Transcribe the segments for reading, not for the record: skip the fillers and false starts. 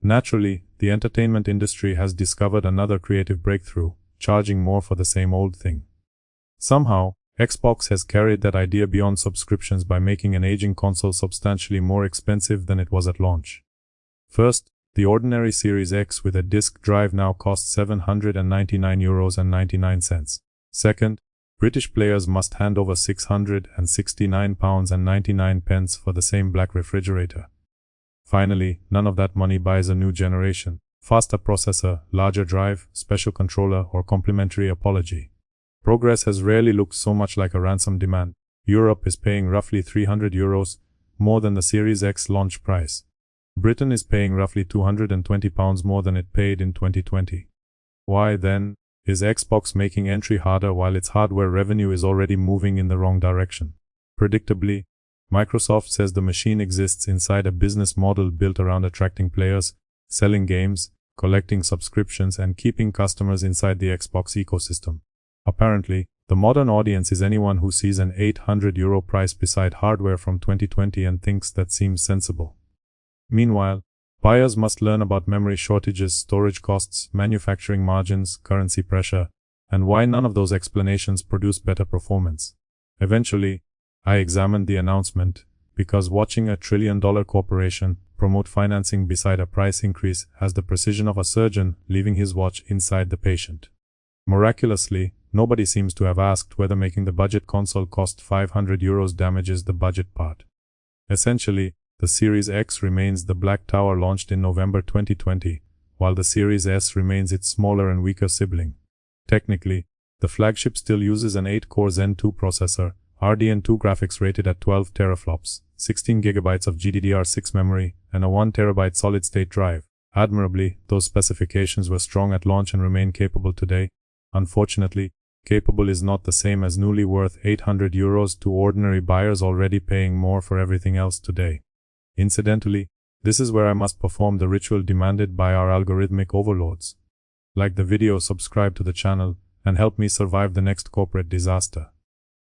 Naturally, the entertainment industry has discovered another creative breakthrough, charging more for the same old thing. Somehow, Xbox has carried that idea beyond subscriptions by making an aging console substantially more expensive than it was at launch. First, the ordinary Series X with a disk drive now costs €799.99. Second, British players must hand over £669.99 for the same black refrigerator. Finally, none of that money buys a new generation, faster processor, larger drive, special controller, or complimentary apology. Progress has rarely looked so much like a ransom demand. Europe is paying roughly €300, more than the Series X launch price. Britain is paying roughly £220 more than it paid in 2020. Why, then, is Xbox making entry harder while its hardware revenue is already moving in the wrong direction? Predictably, Microsoft says the machine exists inside a business model built around attracting players, selling games, collecting subscriptions, and keeping customers inside the Xbox ecosystem. Apparently, the modern audience is anyone who sees an €800 price beside hardware from 2020 and thinks that seems sensible. Meanwhile, buyers must learn about memory shortages, storage costs, manufacturing margins, currency pressure, and why none of those explanations produce better performance. Eventually, I examined the announcement, because watching a trillion-dollar corporation promote financing beside a price increase has the precision of a surgeon leaving his watch inside the patient. Miraculously, nobody seems to have asked whether making the budget console cost €500 damages the budget part. Essentially, the Series X remains the Black Tower launched in November 2020, while the Series S remains its smaller and weaker sibling. Technically, the flagship still uses an 8-core Zen 2 processor, RDNA2 graphics rated at 12 teraflops, 16 GB of GDDR6 memory, and a 1 TB solid-state drive. Admirably, those specifications were strong at launch and remain capable today. Unfortunately, capable is not the same as newly worth €800 to ordinary buyers already paying more for everything else today. Incidentally, this is where I must perform the ritual demanded by our algorithmic overlords. Like the video, subscribe to the channel, and help me survive the next corporate disaster.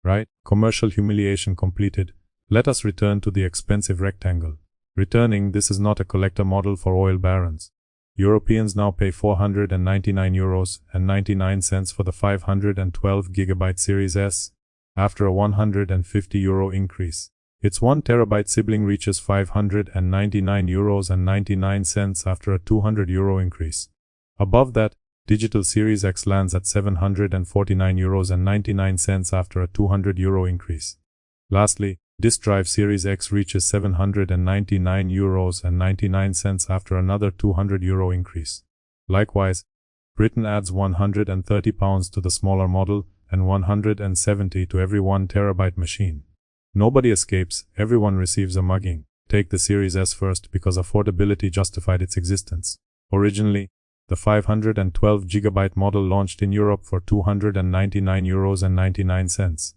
Right? Commercial humiliation completed. Let us return to the expensive rectangle. Returning, this is not a collector model for oil barons. Europeans now pay €499.99 for the 512GB Series S, after a €150 increase. Its 1 terabyte sibling reaches €599.99 after a €200 increase. Above that, Digital Series X lands at €749.99 after a €200 increase. Lastly, Disk Drive Series X reaches €799.99 after another €200 increase. Likewise, Britain adds £130 to the smaller model and $170 to every 1 terabyte machine. Nobody escapes, everyone receives a mugging. Take the Series S first because affordability justified its existence. Originally, the 512GB model launched in Europe for €299.99.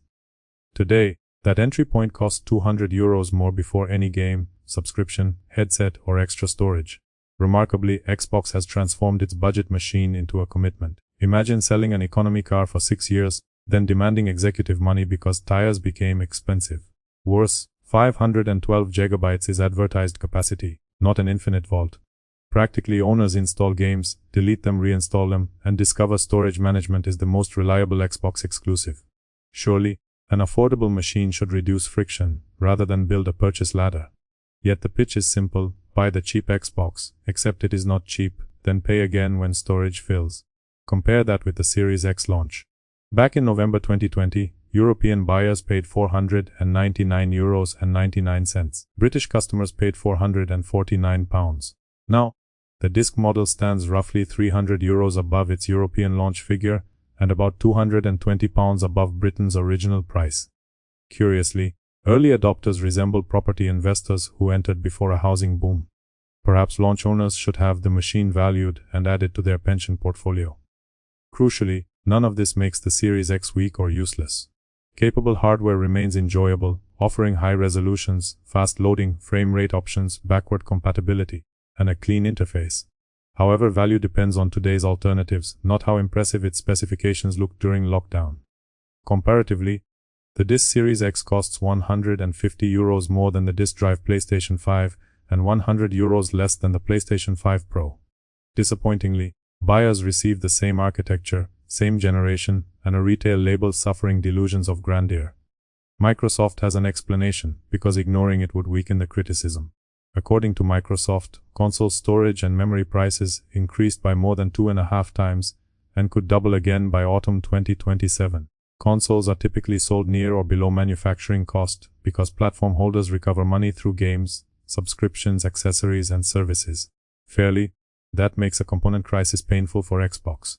Today, that entry point costs €200 more before any game, subscription, headset, or extra storage. Remarkably, Xbox has transformed its budget machine into a commitment. Imagine selling an economy car for 6 years, then demanding executive money because tires became expensive. Worse, 512GB is advertised capacity, not an infinite vault. Practically, owners install games, delete them, reinstall them, and discover storage management is the most reliable Xbox exclusive. Surely, an affordable machine should reduce friction, rather than build a purchase ladder. Yet the pitch is simple: buy the cheap Xbox, except it is not cheap, then pay again when storage fills. Compare that with the Series X launch. Back in November 2020, European buyers paid €499.99. British customers paid £449. Now, the disc model stands roughly €300 above its European launch figure, and about £220 above Britain's original price. Curiously, early adopters resemble property investors who entered before a housing boom. Perhaps launch owners should have the machine valued and added to their pension portfolio. Crucially, none of this makes the Series X weak or useless. Capable hardware remains enjoyable, offering high resolutions, fast loading, frame rate options, backward compatibility, and a clean interface. However, value depends on today's alternatives, not how impressive its specifications looked during lockdown. Comparatively, the Disk Series X costs €150 more than the Disk Drive PlayStation 5, and €100 less than the PlayStation 5 Pro. Disappointingly, buyers received the same architecture, same generation, and a retail label suffering delusions of grandeur. Microsoft has an explanation, because ignoring it would weaken the criticism. According to Microsoft, console storage and memory prices increased by more than 2.5 times and could double again by autumn 2027. Consoles are typically sold near or below manufacturing cost because platform holders recover money through games, subscriptions, accessories, and services. Fairly, that makes a component crisis painful for Xbox.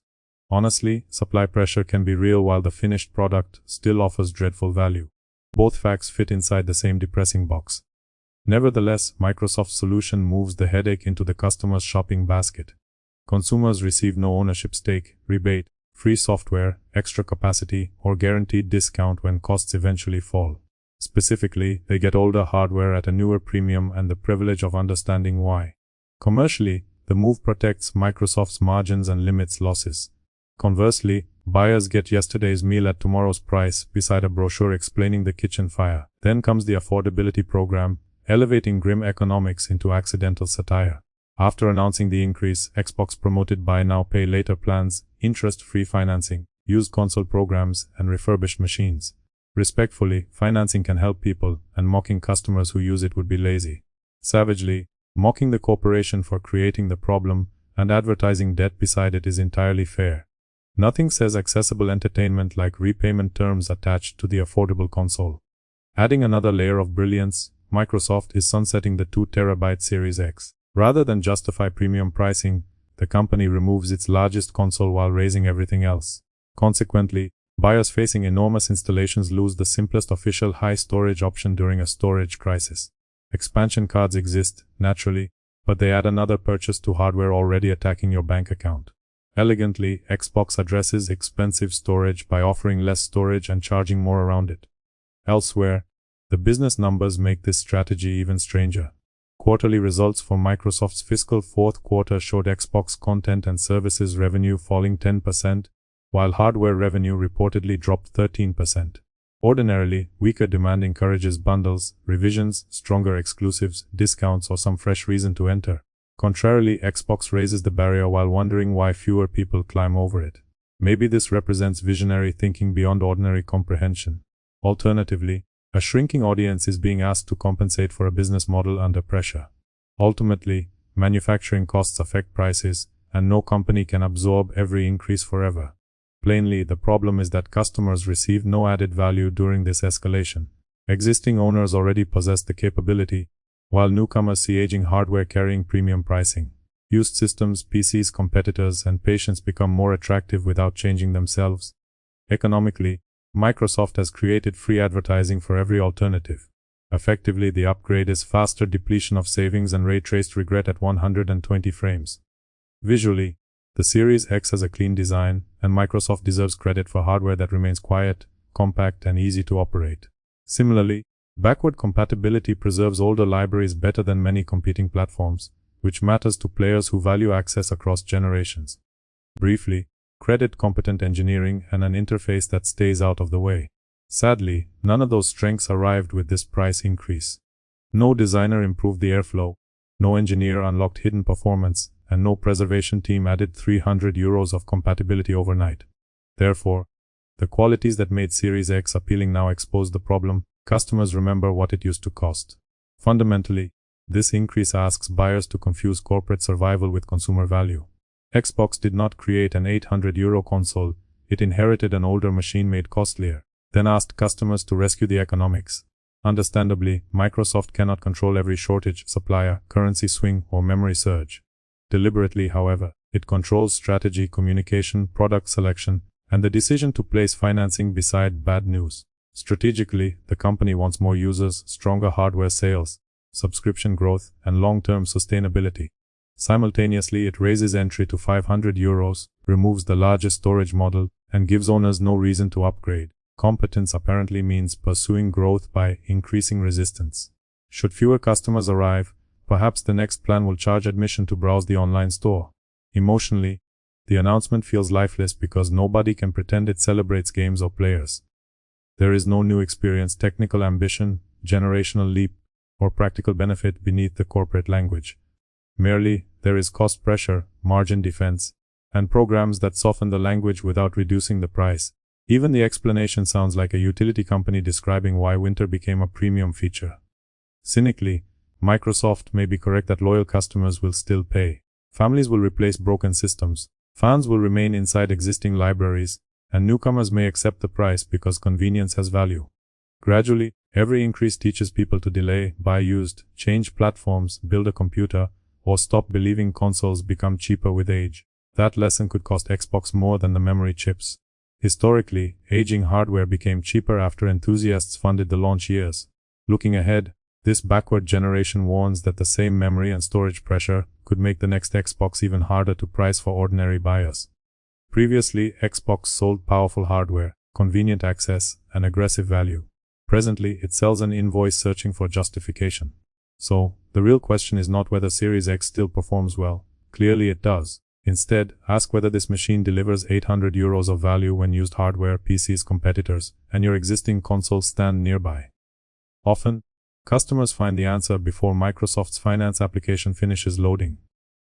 Honestly, supply pressure can be real while the finished product still offers dreadful value. Both facts fit inside the same depressing box. Nevertheless, Microsoft's solution moves the headache into the customer's shopping basket. Consumers receive no ownership stake, rebate, free software, extra capacity, or guaranteed discount when costs eventually fall. Specifically, they get older hardware at a newer premium and the privilege of understanding why. Commercially, the move protects Microsoft's margins and limits losses. Conversely, buyers get yesterday's meal at tomorrow's price beside a brochure explaining the kitchen fire. Then comes the affordability program, elevating grim economics into accidental satire. After announcing the increase, Xbox promoted buy now pay later plans, interest-free financing, used console programs, and refurbished machines. Respectfully, financing can help people, and mocking customers who use it would be lazy. Savagely, mocking the corporation for creating the problem and advertising debt beside it is entirely fair. Nothing says accessible entertainment like repayment terms attached to the affordable console. Adding another layer of brilliance, Microsoft is sunsetting the 2-terabyte Series X. Rather than justify premium pricing, the company removes its largest console while raising everything else. Consequently, buyers facing enormous installations lose the simplest official high storage option during a storage crisis. Expansion cards exist, naturally, but they add another purchase to hardware already attacking your bank account. Elegantly, Xbox addresses expensive storage by offering less storage and charging more around it. Elsewhere, the business numbers make this strategy even stranger. Quarterly results for Microsoft's fiscal fourth quarter showed Xbox content and services revenue falling 10%, while hardware revenue reportedly dropped 13%. Ordinarily, weaker demand encourages bundles, revisions, stronger exclusives, discounts, or some fresh reason to enter. Contrarily, Xbox raises the barrier while wondering why fewer people climb over it. Maybe this represents visionary thinking beyond ordinary comprehension. Alternatively, a shrinking audience is being asked to compensate for a business model under pressure. Ultimately, manufacturing costs affect prices, and no company can absorb every increase forever. Plainly, the problem is that customers receive no added value during this escalation. Existing owners already possess the capability, while newcomers see aging hardware carrying premium pricing. Used systems, PCs, competitors, and patients become more attractive without changing themselves. Economically, Microsoft has created free advertising for every alternative. Effectively, the upgrade is faster depletion of savings and ray-traced regret at 120 frames. Visually, the Series X has a clean design, and Microsoft deserves credit for hardware that remains quiet, compact, and easy to operate. Similarly, backward compatibility preserves older libraries better than many competing platforms, which matters to players who value access across generations. Briefly, credit competent engineering and an interface that stays out of the way. Sadly, none of those strengths arrived with this price increase. No designer improved the airflow, no engineer unlocked hidden performance, and no preservation team added €300 of compatibility overnight. Therefore, the qualities that made Series X appealing now expose the problem. Customers remember what it used to cost. Fundamentally, this increase asks buyers to confuse corporate survival with consumer value. Xbox did not create an €800 console, it inherited an older machine made costlier, then asked customers to rescue the economics. Understandably, Microsoft cannot control every shortage, supplier, currency swing, or memory surge. Deliberately, however, it controls strategy, communication, product selection, and the decision to place financing beside bad news. Strategically, the company wants more users, stronger hardware sales, subscription growth, and long-term sustainability. Simultaneously, it raises entry to €500, removes the largest storage model, and gives owners no reason to upgrade. Competence apparently means pursuing growth by increasing resistance. Should fewer customers arrive, perhaps the next plan will charge admission to browse the online store. Emotionally, the announcement feels lifeless because nobody can pretend it celebrates games or players. There is no new experience, technical ambition, generational leap, or practical benefit beneath the corporate language. Merely, there is cost pressure, margin defense, and programs that soften the language without reducing the price. Even the explanation sounds like a utility company describing why winter became a premium feature. Cynically, Microsoft may be correct that loyal customers will still pay. Families will replace broken systems, fans will remain inside existing libraries, and newcomers may accept the price because convenience has value. Gradually, every increase teaches people to delay, buy used, change platforms, build a computer, or stop believing consoles become cheaper with age. That lesson could cost Xbox more than the memory chips. Historically, aging hardware became cheaper after enthusiasts funded the launch years. Looking ahead, this backward generation warns that the same memory and storage pressure could make the next Xbox even harder to price for ordinary buyers. Previously, Xbox sold powerful hardware, convenient access, and aggressive value. Presently, it sells an invoice searching for justification. So, the real question is not whether Series X still performs well. Clearly it does. Instead, ask whether this machine delivers €800 of value when used hardware, PCs, competitors, and your existing consoles stand nearby. Often, customers find the answer before Microsoft's finance application finishes loading.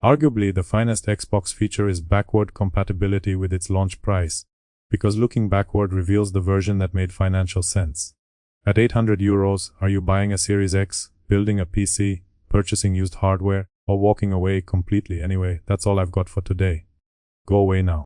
Arguably, the finest Xbox feature is backward compatibility with its launch price, because looking backward reveals the version that made financial sense. At €800, are you buying a Series X, building a PC, purchasing used hardware, or walking away completely? Anyway, that's all I've got for today. Go away now.